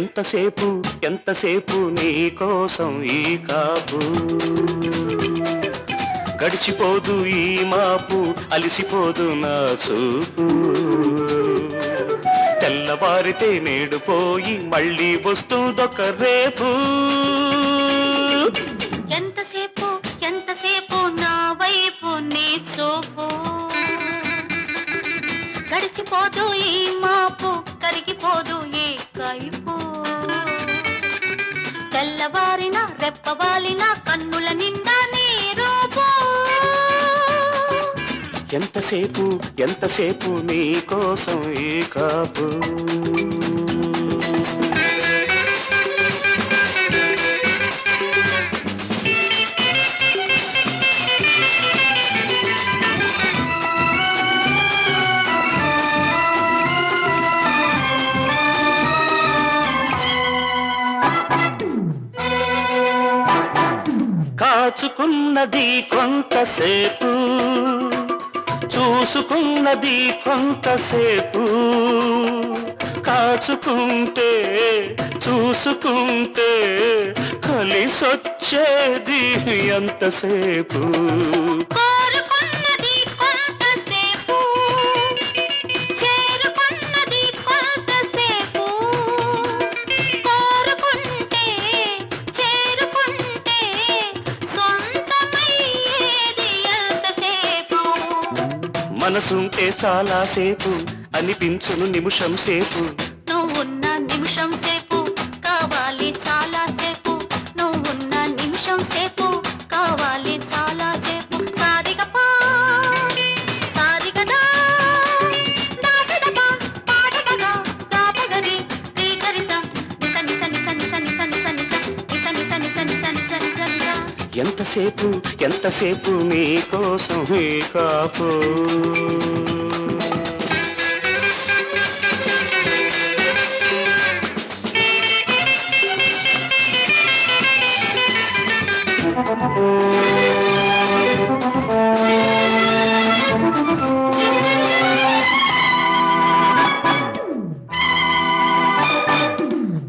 ఎంతసేపు ఎంతసేపు నీ కోసం ఈ కాపు గడిచిపోదు ఈ మాపు అలిసిపోదు నా చూపు తెల్లవారితే నేడు పోయి మళ్ళీ వస్తుందొక రేపు ఎంతసేపు ఎంతసేపు నా వైపు నీ చూపు గడిచిపోదు ఈ మాపు కరిగిపోదు ఈ కైపు తెల్లవారిన రెప్పవాలిన కన్నుల నిండా నీ రూపు ఎంతసేపు ఎంతసేపు నీ కోసం ఈ కాపు కాచుకున్నది కొంతసేపు చూసుకున్నది కొంతసేపు కాచుకుంటే చూసుకుంటే కలిసొచ్చేది ఎంతసేపు కోరుకున్నది కొంతసేపు చేరుకున్నది కొంతసేపు కోరుకుంటే చేరుకుంటే సొంతమయ్యేది ఎంతసేపు మనసుంటే చాలాసేపు అనిపించును నిమిషం సేపు నువ్వున్న నిమిషం సేపు కావాలి చాలా సేపు నువ్వున్న నిమిషం సేపు కావాలి చాలా సేపు సారిగపా సారిగదా దాసదపా పాడగదా దాపగరి రీగరిస నిస నిస నిస నిస నిస నిస నిస నిస నిస నిస నిస నిస నిస ఎంతసేపు ఎంతసేపు నీ కోసం ఈ కాపు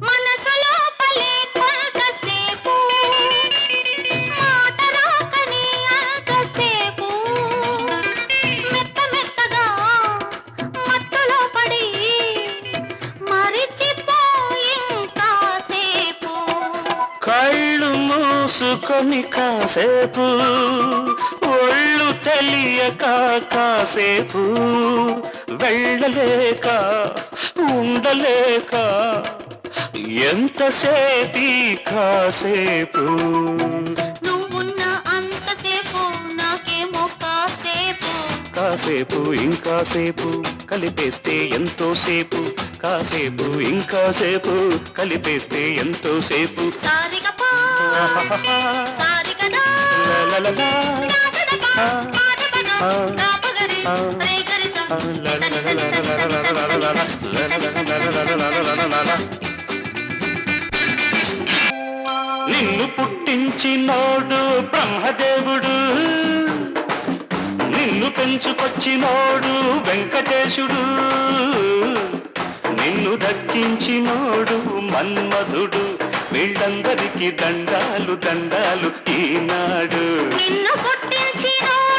మనసులో పలే కొంతసేపు మాట రాకని అంతసేపు మెత్త మెత్తగా మత్తులో పడి మరిచిపోయి కాసేపు కళ్ళు మూసుకొని కాసేపు ఒళ్ళు తెలియక కాసేపు వెళ్ళలేక ఉండలేక ఎంతసేపీ కాసేపు నువ్వున్న అంతసేపు నాకేమో కాసేపు కాసేపు ఇంకాసేపు కలిపేస్తే ఎంతో సేపు కాసేపు ఇంకాసేపు కలిపేస్తే ఎంతో సేపు సారిగపా సారిగదా లలలలా, దాసదపా పాడపదా దాపగరి రీగరిస నిస నిస నిస నిన్ను పుట్టించినోడు బ్రహ్మదేవుడు నిన్ను పెంచుకొచ్చినోడు వెంకటేశుడు నిన్ను దక్కించినోడు మన్మధుడు వీళ్ళందరికీ దండాలు దండాలు ఈనాడు నిన్ను పుట్టించినోడు